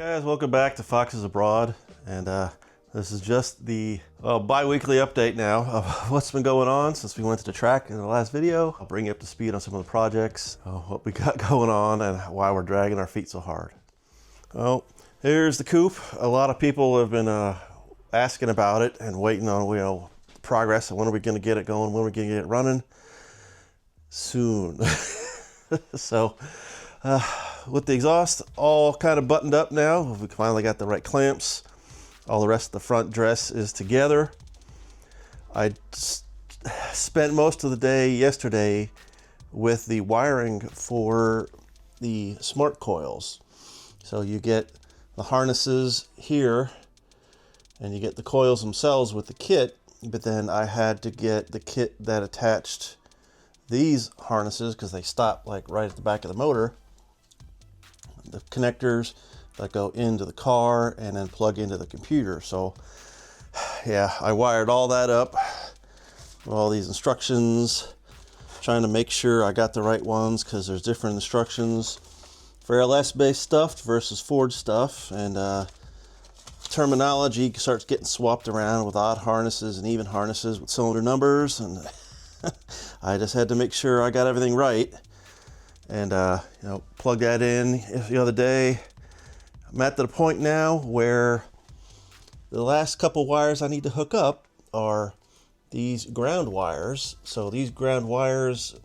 Guys, welcome back to Foxes Abroad, and this is just the bi-weekly update now of what's been going on since we went to the track in the last video. I'll bring you up to speed on some of the projects, what we got going on, and why we're dragging our feet so hard. Well, here's the coop. A lot of people have been asking about it and waiting on progress and when are we going to get it going, when are we going to get it running. Soon. So with the exhaust all kind of buttoned up now, we finally got the right clamps. All the rest of the front dress is together. I spent most of the day yesterday with the wiring for the smart coils. So you get the harnesses here and you get the coils themselves with the kit, but then I had to get the kit that attached these harnesses because they stop like right at the back of the motor. The connectors that go into the car and then plug into the computer. So yeah, I wired all that up with all these instructions, trying to make sure I got the right ones because there's different instructions for LS based stuff versus Ford stuff, and terminology starts getting swapped around with odd harnesses and even harnesses with cylinder numbers, and I just had to make sure I got everything right. And plug that in the other day. I'm at the point now where the last couple wires I need to hook up are these ground wires. So these ground wires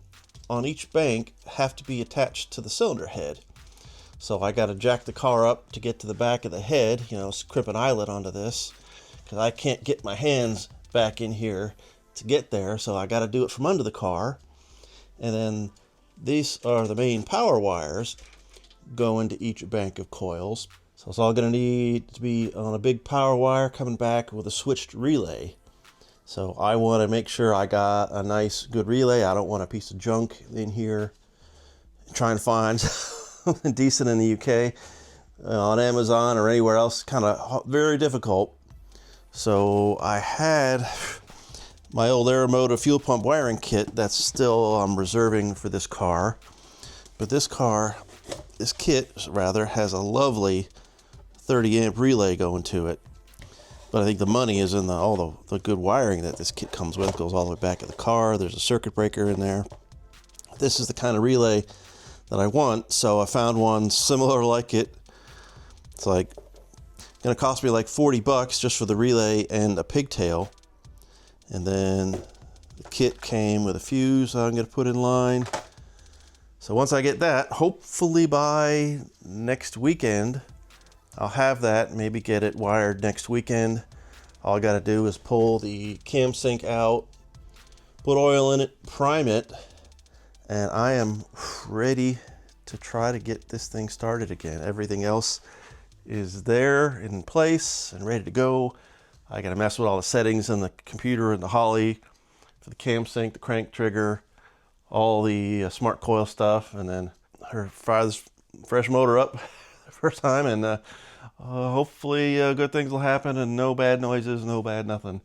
on each bank have to be attached to the cylinder head. So I got to jack the car up to get to the back of the head, crimp an eyelet onto this, because I can't get my hands back in here to get there. So I got to do it from under the car. And then these are the main power wires going to each bank of coils. So it's all going to need to be on a big power wire coming back with a switched relay. So I want to make sure I got a nice good relay. I don't want a piece of junk in here. Trying to find something decent in the UK on Amazon or anywhere else, kind of very difficult. So I had my old Aeromotive fuel pump wiring kit that's still I'm reserving for this car. But this kit has a lovely 30 amp relay going to it. But I think the money is in all the good wiring that this kit comes with. It goes all the way back of the car. There's a circuit breaker in there. This is the kind of relay that I want, so I found one similar like it. It's like going to cost me like $40 just for the relay and a pigtail. And then the kit came with a fuse I'm going to put in line. So once I get that, hopefully by next weekend, I'll have that, maybe get it wired next weekend. All I got to do is pull the cam sync out, put oil in it, prime it, and I am ready to try to get this thing started again. Everything else is there in place and ready to go. I got to mess with all the settings in the computer and the Holly for the cam sync, the crank trigger, all the smart coil stuff, and then fire this fresh motor up the first time, and hopefully good things will happen and no bad noises, no bad nothing.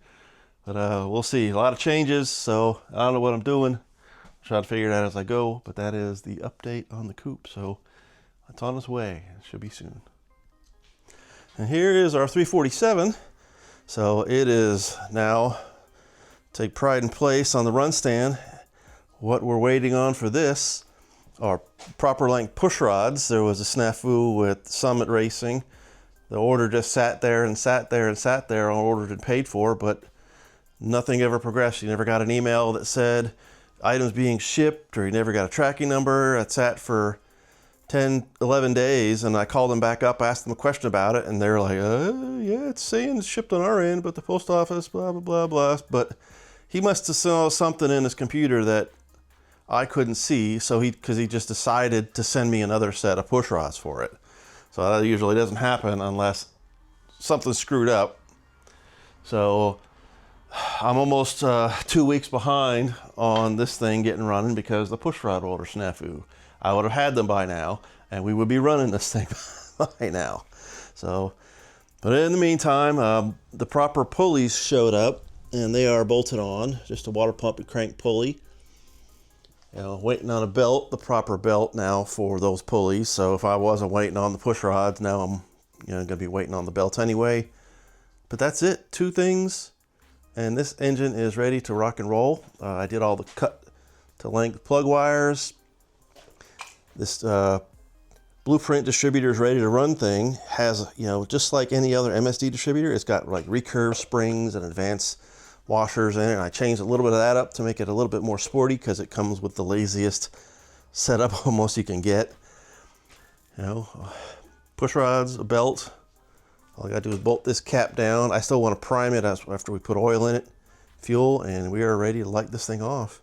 But we'll see. A lot of changes, so I don't know what I'm doing. I'll try to figure it out as I go, but that is the update on the coupe. So it's on its way. It should be soon. And here is our 347. So it is now, take pride in place on the run stand. What we're waiting on for this are proper length push rods. There was a snafu with Summit Racing. The order just sat there and sat there and sat there, ordered and paid for, but nothing ever progressed. You never got an email that said items being shipped, or you never got a tracking number. It sat for 10, 11 days, and I called them back up, asked them a question about it, and they're like, yeah, it's saying it's shipped on our end, but the post office, blah, blah, blah, blah. But he must have saw something in his computer that I couldn't see, so because he just decided to send me another set of push rods for it. So that usually doesn't happen unless something's screwed up. So I'm almost 2 weeks behind on this thing getting running because the push rod order snafu. I would have had them by now, and we would be running this thing by now. So, but in the meantime, the proper pulleys showed up, and they are bolted on. Just a water pump and crank pulley. Waiting on a belt, the proper belt now for those pulleys. So if I wasn't waiting on the push rods, now I'm gonna be waiting on the belt anyway. But that's it, 2 things, and this engine is ready to rock and roll. I did all the cut to length plug wires. This Blueprint distributor's ready to run thing has, just like any other MSD distributor, it's got like recurve springs and advanced washers in it. And I changed a little bit of that up to make it a little bit more sporty because it comes with the laziest setup almost you can get. Push rods, a belt. All I gotta do is bolt this cap down. I still want to prime it after we put oil in it, fuel, and we are ready to light this thing off.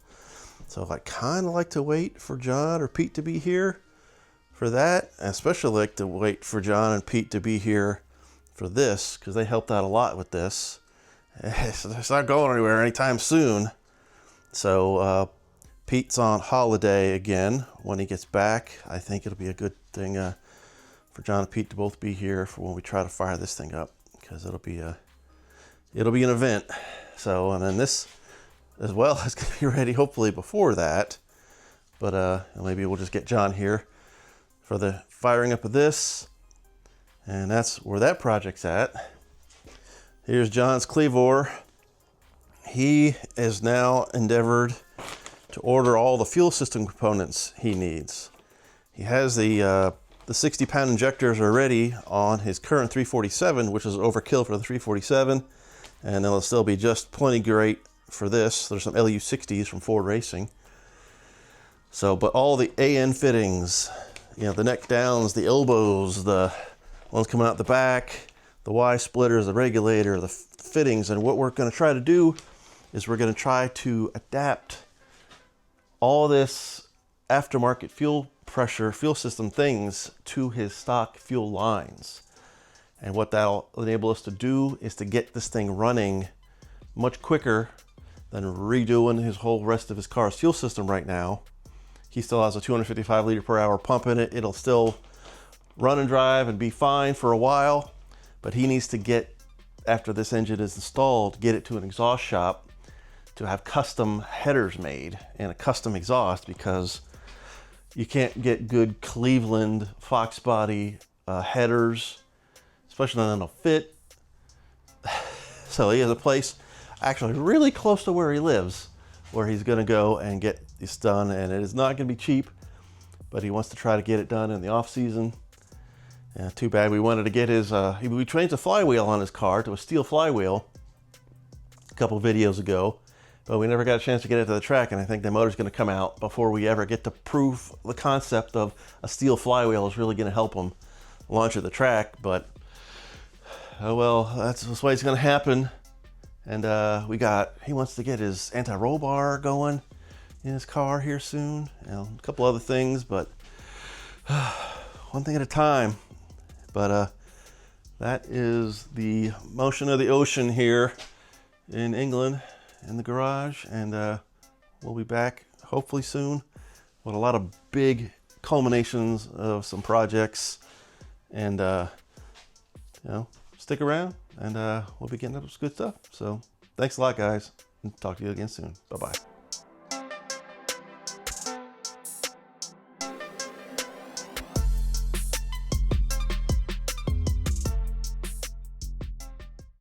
So I kind of like to wait for John or Pete to be here for that. I especially like to wait for John and Pete to be here for this because they helped out a lot with this. It's not going anywhere anytime soon. So Pete's on holiday again. When he gets back, I think it'll be a good thing for John and Pete to both be here for when we try to fire this thing up, because it'll be an event. So, and then this as well is going to be ready hopefully before that. But maybe we'll just get John here for the firing up of this, and that's where that project's at. Here's John's Cleavor. He has now endeavored to order all the fuel system components he needs. He has the 60-pound injectors already on his current 347, which is overkill for the 347, and it'll still be just plenty great for this. There's some LU60s from Ford Racing. So, but all the AN fittings, the neck downs, the elbows, the ones coming out the back, the Y splitters, the regulator, the fittings, and what we're going to try to do is we're going to try to adapt all this aftermarket fuel pressure, fuel system things to his stock fuel lines. And what that'll enable us to do is to get this thing running much quicker than redoing his whole rest of his car's fuel system right now. He still has a 255 liter per hour pump in it. It'll still run and drive and be fine for a while, but he needs to get, after this engine is installed, get it to an exhaust shop to have custom headers made and a custom exhaust, because you can't get good Cleveland Fox body headers, especially none that'll fit. So he has a place actually really close to where he lives, where he's gonna go and get this done, and it is not gonna be cheap, but he wants to try to get it done in the off season. Too bad we wanted to get his, we changed the flywheel on his car to a steel flywheel a couple of videos ago, but we never got a chance to get it to the track, and I think the motor's gonna come out before we ever get to prove the concept of a steel flywheel is really gonna help him launch at the track. But oh well, that's the way it's gonna happen. And he wants to get his anti-roll bar going in his car here soon. A couple other things, but one thing at a time. But that is the motion of the ocean here in England in the garage, and we'll be back hopefully soon with a lot of big culminations of some projects. And stick around, and we'll be getting up some good stuff. So thanks a lot, guys, and talk to you again soon. Bye-bye.